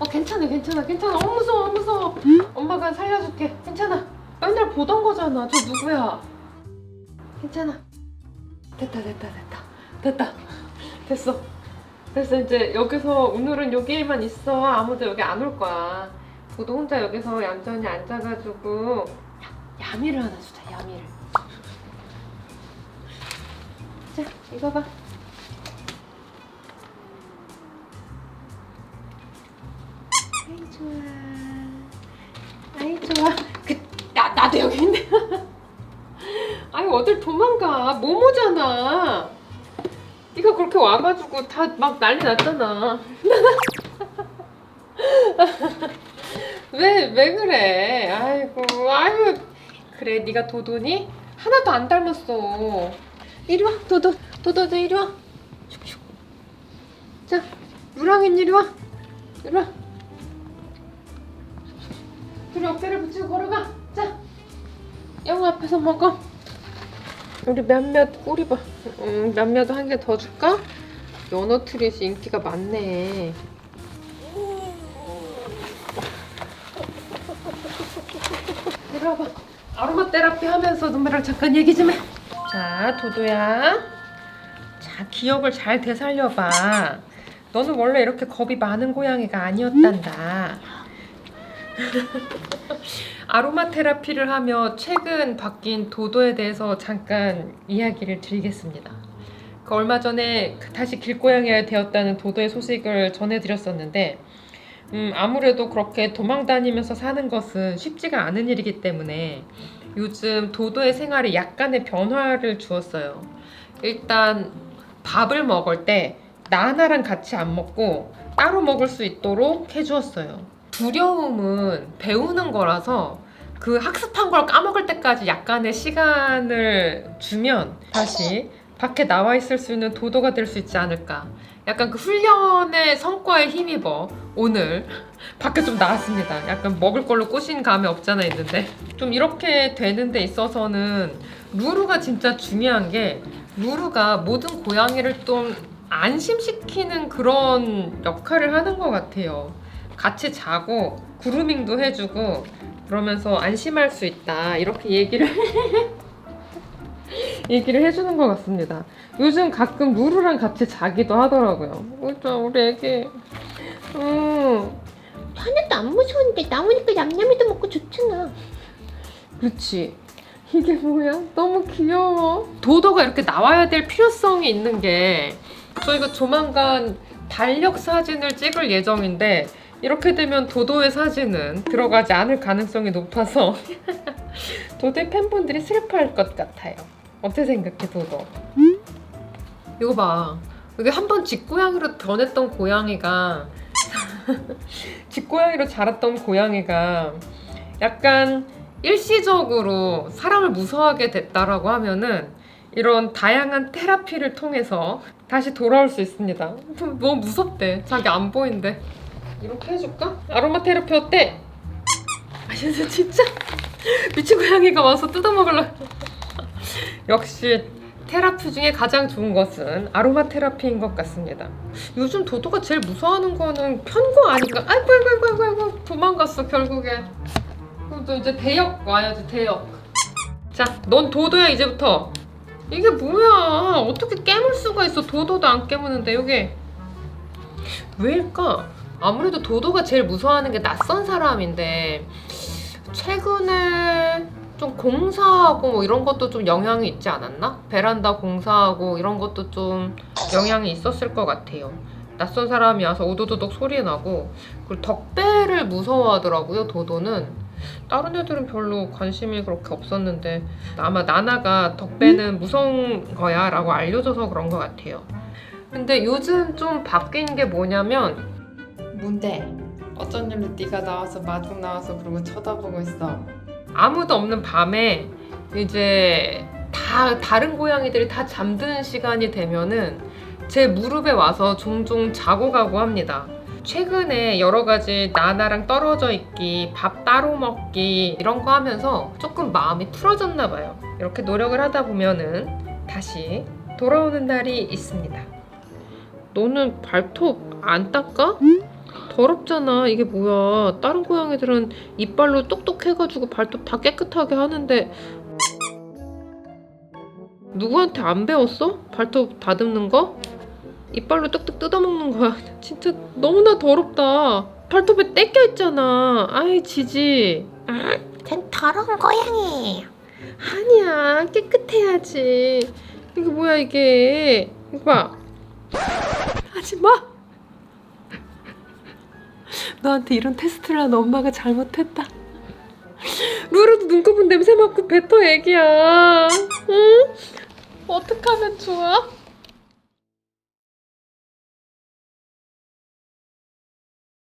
괜찮아 괜찮아 괜찮아. 무서워 무서워. 엄마가 살려줄게. 괜찮아. 맨날 보던 거잖아. 저 누구야? 괜찮아. 됐다 됐다 됐다 됐다. 됐어. 됐어. 이제 여기서 오늘은 여기에만 있어. 아무도 여기 안 올 거야. 도도 혼자 여기서 얌전히 앉아가지고 야미를 하나 주자. 야미를. 자 이거 봐. 아이 좋아. 아이 좋아. 나도 여기 있네. 아니 어딜 도망가. 모모잖아. 네가 그렇게 와가지고 다 막 난리 났잖아. 왜 그래? 아이고 그래 네가 도도니? 하나도 안 닮았어. 이리 와 도도 이리 와. 슉슉. 자 루랑인 이리 와. 이리 와. 둘이 어깨를 붙이고 걸어가. 자 영우 앞에서 먹어. 우리 몇몇 꼬리 봐. 몇몇 한 개 더 줄까? 연어 트릿이 인기가 많네. 이리 와봐. 아로마 테라피 하면서 눈매랑 잠깐 얘기 좀 해. 자 도도야. 자 기억을 잘 되살려봐. 너는 원래 이렇게 겁이 많은 고양이가 아니었단다. 아로마 테라피를 하며 최근 바뀐 도도에 대해서 잠깐 이야기를 드리겠습니다. 얼마 전에 다시 길고양이가 되었다는 도도의 소식을 전해드렸었는데 아무래도 그렇게 도망다니면서 사는 것은 쉽지가 않은 일이기 때문에 요즘 도도의 생활에 약간의 변화를 주었어요. 일단 밥을 먹을 때 나나랑 같이 안 먹고 따로 먹을 수 있도록 해주었어요. 두려움은 배우는 거라서 그 학습한 걸 까먹을 때까지 약간의 시간을 주면 다시 밖에 나와 있을 수 있는 도도가 될 수 있지 않을까. 약간 그 훈련의 성과에 힘입어 오늘 밖에 좀 나왔습니다. 약간 먹을 걸로 꼬신 감이 없잖아 있는데 좀 이렇게 되는 데 있어서는 루루가 진짜 중요한 게 루루가 모든 고양이를 좀 안심시키는 그런 역할을 하는 것 같아요. 같이 자고 그루밍도 해주고 그러면서 안심할 수 있다 이렇게 얘기를 해주는 것 같습니다. 요즘 가끔 루루랑 같이 자기도 하더라고요. 우리 애기 하나도 안 무서운데 나오니까 냠냠이도 먹고 좋잖아. 그렇지. 이게 뭐야? 너무 귀여워. 도도가 이렇게 나와야 될 필요성이 있는 게 저희가 조만간 달력 사진을 찍을 예정인데 이렇게 되면 도도의 사진은 들어가지 않을 가능성이 높아서 도도의 팬분들이 슬퍼할 것 같아요. 어떻게 생각해 도도? 이거 봐. 이게 한번 집고양이로 변했던 고양이가 집고양이로 자랐던 고양이가 약간 일시적으로 사람을 무서워하게 됐다라고 하면은 이런 다양한 테라피를 통해서 다시 돌아올 수 있습니다. 너무 무섭대. 자기 안 보인대. 이렇게 해줄까? 아로마 테라피 어때? 진짜 미친 고양이가 와서 뜯어먹으려. 역시 테라피 중에 가장 좋은 것은 아로마 테라피인 것 같습니다. 요즘 도도가 제일 무서워하는 거는 편고 아닌가? 아이고 도망갔어 결국에. 또 이제 대역 와야지 대역. 자, 넌 도도야 이제부터. 이게 뭐야? 어떻게 깨물 수가 있어? 도도도 안 깨무는데 여기 왜일까? 아무래도 도도가 제일 무서워하는 게 낯선 사람인데 최근에 좀 공사하고 뭐 이런 것도 좀 영향이 있지 않았나? 베란다 공사하고 이런 것도 좀 영향이 있었을 것 같아요. 낯선 사람이 와서 오도도독 소리 나고 그리고 덕배를 무서워하더라고요. 도도는 다른 애들은 별로 관심이 그렇게 없었는데 아마 나나가 덕배는 무서운 거야 라고 알려줘서 그런 것 같아요. 근데 요즘 좀 바뀐 게 뭐냐면 뭔데? 어쩐 일로 네가 나와서 마중 나와서 그러고 쳐다보고 있어. 아무도 없는 밤에 이제 다른 고양이들이 다 잠드는 시간이 되면은 제 무릎에 와서 종종 자고 가고 합니다. 최근에 여러 가지 나나랑 떨어져 있기, 밥 따로 먹기 이런 거 하면서 조금 마음이 풀어졌나 봐요. 이렇게 노력을 하다 보면은 다시 돌아오는 날이 있습니다. 너는 발톱 안 닦아? 더럽잖아. 이게 뭐야. 다른 고양이들은 이빨로 똑똑해가지고 발톱 다 깨끗하게 하는데 누구한테 안 배웠어? 발톱 다듬는 거? 이빨로 뚝뚝 뜯어먹는 거야. 진짜 너무나 더럽다. 발톱에 때 껴있잖아. 아이 지지. 전 더러운 고양이에요. 아니야, 깨끗해야지. 이게 뭐야 이게. 이거 봐. 하지마. 너한테 이런 테스트를 한 엄마가 잘못했다. 루루도 눈곱은 냄새 맡고 뱉어 애기야. 응? 어떡하면 좋아?